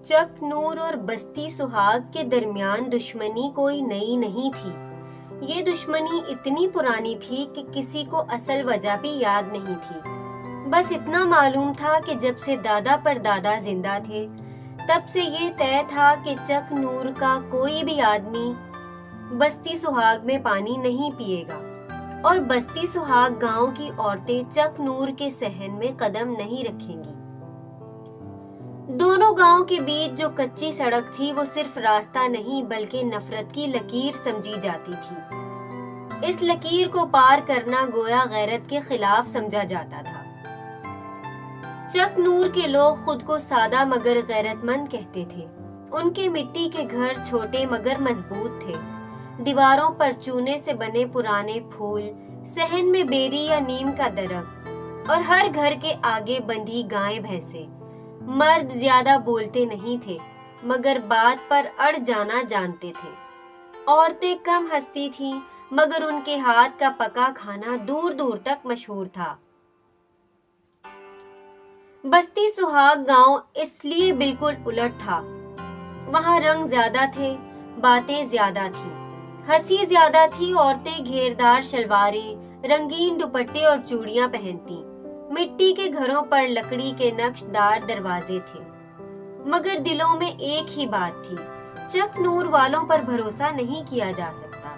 چک نور اور بستی سہاگ کے درمیان دشمنی کوئی نئی نہیں تھی۔ یہ دشمنی اتنی پرانی تھی کہ کسی کو اصل وجہ بھی یاد نہیں تھی۔ بس اتنا معلوم تھا کہ جب سے دادا پر دادا زندہ تھے تب سے یہ طے تھا کہ چک نور کا کوئی بھی آدمی بستی سہاگ میں پانی نہیں پیے گا، اور بستی سہاگ گاؤں کی عورتیں چک نور کے صحن میں قدم نہیں رکھیں گی۔ دونوں گاؤں کے بیچ جو کچی سڑک تھی وہ صرف راستہ نہیں بلکہ نفرت کی لکیر سمجھی جاتی تھی۔ اس لکیر کو پار کرنا گویا غیرت کے خلاف سمجھا جاتا تھا۔ چک نور کے لوگ خود کو سادہ مگر غیرت مند کہتے تھے۔ ان کے مٹی کے گھر چھوٹے مگر مضبوط تھے۔ دیواروں پر چونے سے بنے پرانے پھول، صحن میں بیری یا نیم کا درخت، اور ہر گھر کے آگے بندھی گائیں بھینسیں۔ مرد زیادہ بولتے نہیں تھے مگر بات پر اڑ جانا جانتے تھے۔ عورتیں کم ہنستی تھیں مگر ان کے ہاتھ کا پکا کھانا دور دور تک مشہور تھا۔ بستی سہاگ گاؤں اس لیے بالکل الٹ تھا۔ وہاں رنگ زیادہ تھے، باتیں زیادہ تھیں، ہنسی زیادہ تھی۔ عورتیں گھیردار شلواریں، رنگین دوپٹے اور چوڑیاں پہنتی۔ مٹی کے گھروں پر لکڑی کے نقش دار دروازے تھے، مگر دلوں میں ایک ہی بات تھی: چک نور والوں پر بھروسہ نہیں کیا جا سکتا۔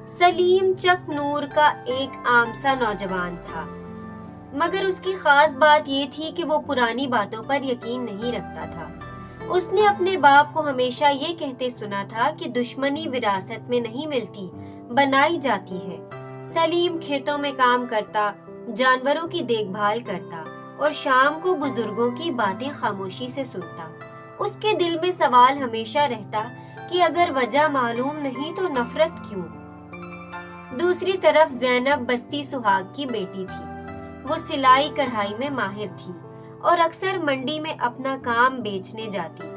سلیم چک نور کا ایک عام سا نوجوان تھا، مگر اس کی خاص بات یہ تھی کہ وہ پرانی باتوں پر یقین نہیں رکھتا تھا۔ اس نے اپنے باپ کو ہمیشہ یہ کہتے سنا تھا کہ دشمنی وراثت میں نہیں ملتی، بنائی جاتی ہے۔ سلیم کھیتوں میں کام کرتا، جانوروں کی دیکھ بھال کرتا اور شام کو بزرگوں کی باتیں خاموشی سے سنتا۔ اس کے دل میں سوال ہمیشہ رہتا کہ اگر وجہ معلوم نہیں تو نفرت کیوں؟ دوسری طرف زینب بستی سہاگ کی بیٹی تھی۔ وہ سلائی کڑھائی میں ماہر تھی اور اکثر منڈی میں اپنا کام بیچنے جاتی۔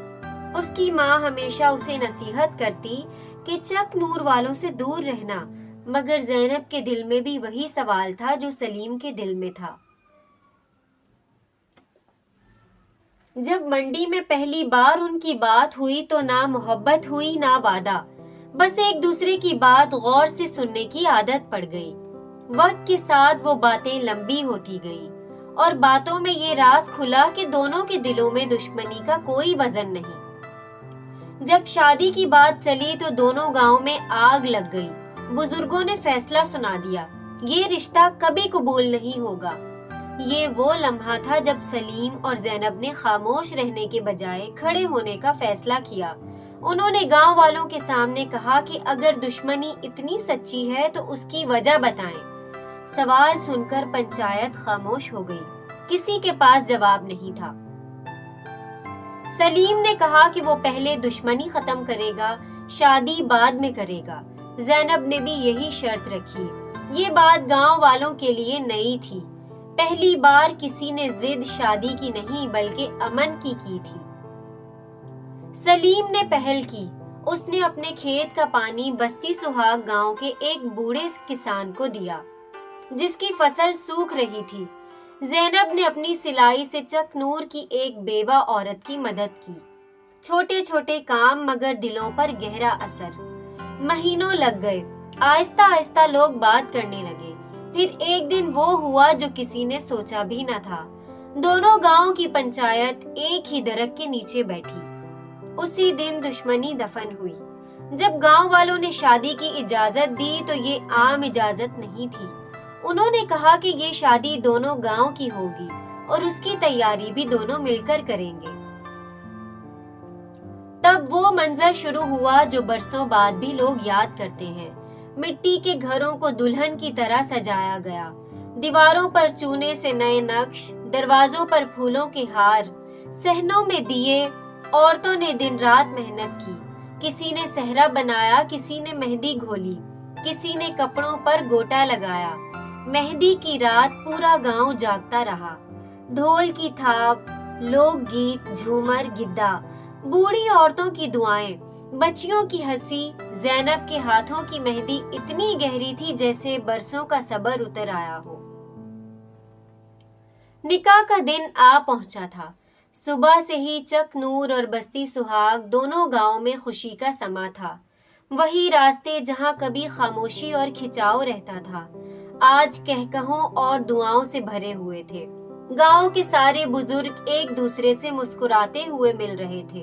اس کی ماں ہمیشہ اسے نصیحت کرتی کہ چک نور والوں سے دور رہنا، مگر زینب کے دل میں بھی وہی سوال تھا جو سلیم کے دل میں تھا۔ جب منڈی میں پہلی بار ان کی بات ہوئی تو نہ محبت ہوئی نہ وعدہ، بس ایک دوسرے کی بات غور سے سننے کی عادت پڑ گئی۔ وقت کے ساتھ وہ باتیں لمبی ہوتی گئیں اور باتوں میں یہ راز کھلا کہ دونوں کے دلوں میں دشمنی کا کوئی وزن نہیں۔ جب شادی کی بات چلی تو دونوں گاؤں میں آگ لگ گئی۔ بزرگوں نے فیصلہ سنا دیا، یہ رشتہ کبھی قبول نہیں ہوگا۔ یہ وہ لمحہ تھا جب سلیم اور زینب نے خاموش رہنے کے بجائے کھڑے ہونے کا فیصلہ کیا۔ انہوں نے گاؤں والوں کے سامنے کہا کہ اگر دشمنی اتنی سچی ہے تو اس کی وجہ بتائیں۔ سوال سن کر پنچایت خاموش ہو گئی، کسی کے پاس جواب نہیں تھا۔ سلیم نے کہا کہ وہ پہلے دشمنی ختم کرے گا، شادی بعد میں کرے گا۔ زینب نے بھی یہی شرط رکھی۔ یہ بات گاؤں والوں کے لیے نئی تھی۔ پہلی بار کسی نے ضد شادی کی نہیں بلکہ امن کی تھی۔ سلیم نے پہل کی۔ اس نے اپنے کھیت کا پانی بستی سہاگ گاؤں کے ایک بوڑھے کسان کو دیا جس کی فصل سوکھ رہی تھی۔ زینب نے اپنی سلائی سے چک نور کی ایک بیوہ عورت کی مدد کی۔ چھوٹے چھوٹے کام مگر دلوں پر گہرا اثر۔ مہینوں لگ گئے، آہستہ آہستہ لوگ بات کرنے لگے۔ پھر ایک دن وہ ہوا جو کسی نے سوچا بھی نہ تھا۔ دونوں گاؤں کی پنچایت ایک ہی درخت کے نیچے بیٹھی۔ اسی دن دشمنی دفن ہوئی۔ جب گاؤں والوں نے شادی کی اجازت دی تو یہ عام اجازت نہیں تھی۔ انہوں نے کہا کہ یہ شادی دونوں گاؤں کی ہوگی اور اس کی تیاری بھی دونوں مل کر کریں گے۔ تب وہ منظر شروع ہوا جو برسوں بعد بھی لوگ یاد کرتے ہیں۔ مٹی کے گھروں کو دلہن کی طرح سجایا گیا۔ دیواروں پر چونے سے نئے نقش، دروازوں پر پھولوں کے ہار، صحنوں میں دیے۔ عورتوں نے دن رات محنت کی۔ کسی نے صحرا بنایا، کسی نے مہندی گھولی، کسی نے کپڑوں پر گوٹا لگایا۔ مہندی کی رات پورا گاؤں جاگتا رہا۔ ڈھول کی تھاپ، لوک گیت، جھومر، گدھا، بوڑھی عورتوں کی دعائیں، بچیوں کی ہنسی۔ زینب کے ہاتھوں کی مہندی اتنی گہری تھی جیسے برسوں کا صبر اتر آیا ہو۔ نکاح کا دن آ پہنچا تھا۔ صبح سے ہی چک نور اور بستی سہاگ دونوں گاؤں میں خوشی کا سما تھا۔ وہی راستے جہاں کبھی خاموشی اور کھچاؤ رہتا تھا، آج کہکہوں اور دعاؤں سے بھرے ہوئے تھے۔ گاؤں کے سارے بزرگ ایک دوسرے سے مسکراتے ہوئے مل رہے تھے،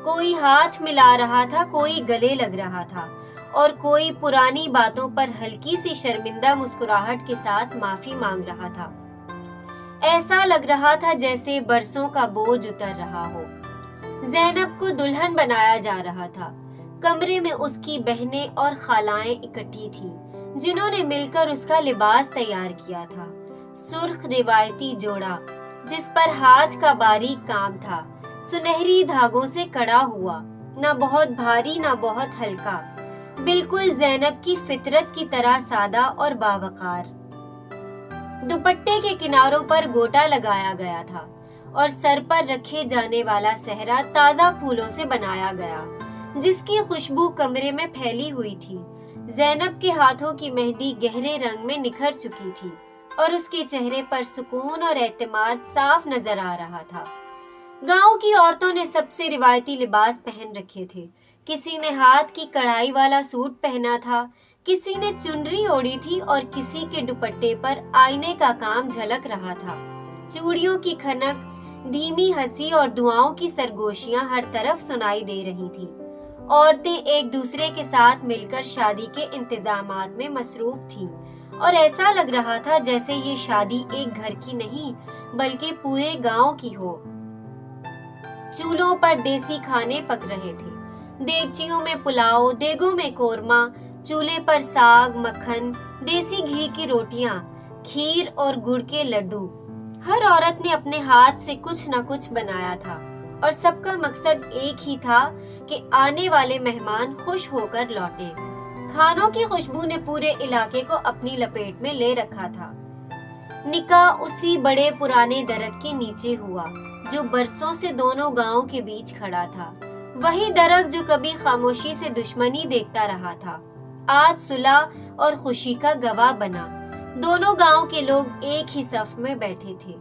کوئی ہاتھ ملا رہا تھا، کوئی گلے لگ رہا تھا اور کوئی پرانی باتوں پر ہلکی سی شرمندہ مسکراہٹ کے ساتھ معافی مانگ رہا تھا۔ ایسا لگ رہا تھا جیسے برسوں کا بوجھ اتر رہا ہو۔ زینب کو دلہن بنایا جا رہا تھا۔ کمرے میں اس کی بہنیں اور خالائیں اکٹھی تھیں، جنہوں نے مل کر اس کا لباس تیار کیا تھا۔ سرخ روایتی جوڑا جس پر ہاتھ کا باریک کام تھا، سنہری دھاگوں سے کڑا ہوا، نہ بہت بھاری نہ بہت ہلکا، بالکل زینب کی فطرت کی طرح سادہ اور باوقار۔ دوپٹے کے کناروں پر گوٹا لگایا گیا تھا اور سر پر رکھے جانے والا صحرا تازہ پھولوں سے بنایا گیا، جس کی خوشبو کمرے میں پھیلی ہوئی تھی۔ زینب کے ہاتھوں کی مہندی گہرے رنگ میں نکھر چکی تھی اور اس کے چہرے پر سکون اور اعتماد صاف نظر آ رہا تھا۔ گاؤں کی عورتوں نے سب سے روایتی لباس پہن رکھے تھے، کسی نے ہاتھ کی کڑھائی والا سوٹ پہنا تھا، کسی نے چنری اوڑھی تھی اور کسی کے دوپٹے پر آئینے کا کام جھلک رہا تھا۔ چوڑیوں کی کھنک، دھیمی ہنسی اور دعاؤں کی سرگوشیاں ہر طرف سنائی دے رہی تھیں۔ عورتیں ایک دوسرے کے ساتھ مل کر شادی کے انتظامات میں مصروف تھیں اور ایسا لگ رہا تھا جیسے یہ شادی ایک گھر کی نہیں بلکہ پورے گاؤں کی ہو۔ چولہوں پر دیسی کھانے پک رہے تھے، دیگچیوں میں پلاؤ، دیگوں میں قورمہ، چولہے پر ساگ، مکھن، دیسی گھی کی روٹیاں، کھیر اور گڑ کے لڈو۔ ہر عورت نے اپنے ہاتھ سے کچھ نہ کچھ بنایا تھا اور سب کا مقصد ایک ہی تھا کہ آنے والے مہمان خوش ہو کر لوٹیں۔ کھانوں کی خوشبو نے پورے علاقے کو اپنی لپیٹ میں لے رکھا تھا۔ نکاح اسی بڑے پرانے درخت کے نیچے ہوا جو برسوں سے دونوں گاؤں کے بیچ کھڑا تھا۔ وہی درخت جو کبھی خاموشی سے دشمنی دیکھتا رہا تھا، آج صلح اور خوشی کا گواہ بنا۔ دونوں گاؤں کے لوگ ایک ہی صف میں بیٹھے تھے۔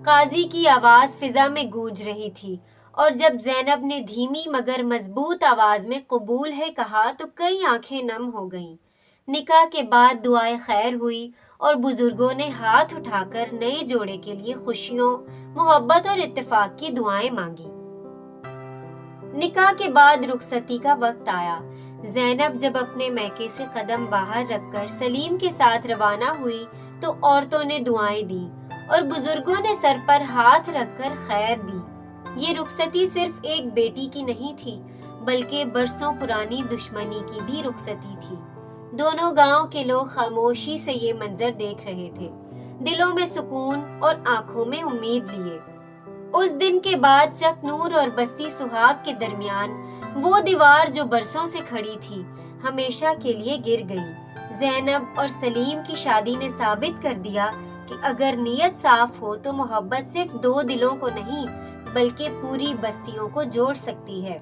قاضی کی آواز فضا میں گونج رہی تھی اور جب زینب نے دھیمی مگر مضبوط آواز میں قبول ہے کہا تو کئی آنکھیں نم ہو گئیں۔ نکاح کے بعد دعائے خیر ہوئی اور بزرگوں نے ہاتھ اٹھا کر نئے جوڑے کے لیے خوشیوں، محبت اور اتفاق کی دعائیں مانگی۔ نکاح کے بعد رخصتی کا وقت آیا۔ زینب جب اپنے میکے سے قدم باہر رکھ کر سلیم کے ساتھ روانہ ہوئی تو عورتوں نے دعائیں دیں اور بزرگوں نے سر پر ہاتھ رکھ کر خیر دی۔ یہ رخصتی صرف ایک بیٹی کی نہیں تھی بلکہ برسوں پرانی دشمنی کی بھی رخصتی تھی۔ دونوں گاؤں کے لوگ خاموشی سے یہ منظر دیکھ رہے تھے، دلوں میں سکون اور آنکھوں میں امید لیے۔ اس دن کے بعد چک نور اور بستی سہاگ کے درمیان وہ دیوار جو برسوں سے کھڑی تھی ہمیشہ کے لیے گر گئی۔ زینب اور سلیم کی شادی نے ثابت کر دیا کہ اگر نیت صاف ہو تو محبت صرف دو دلوں کو نہیں بلکہ پوری بستیوں کو جوڑ سکتی ہے۔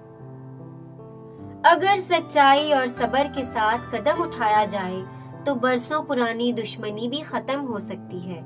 اگر سچائی اور صبر کے ساتھ قدم اٹھایا جائے تو برسوں پرانی دشمنی بھی ختم ہو سکتی ہے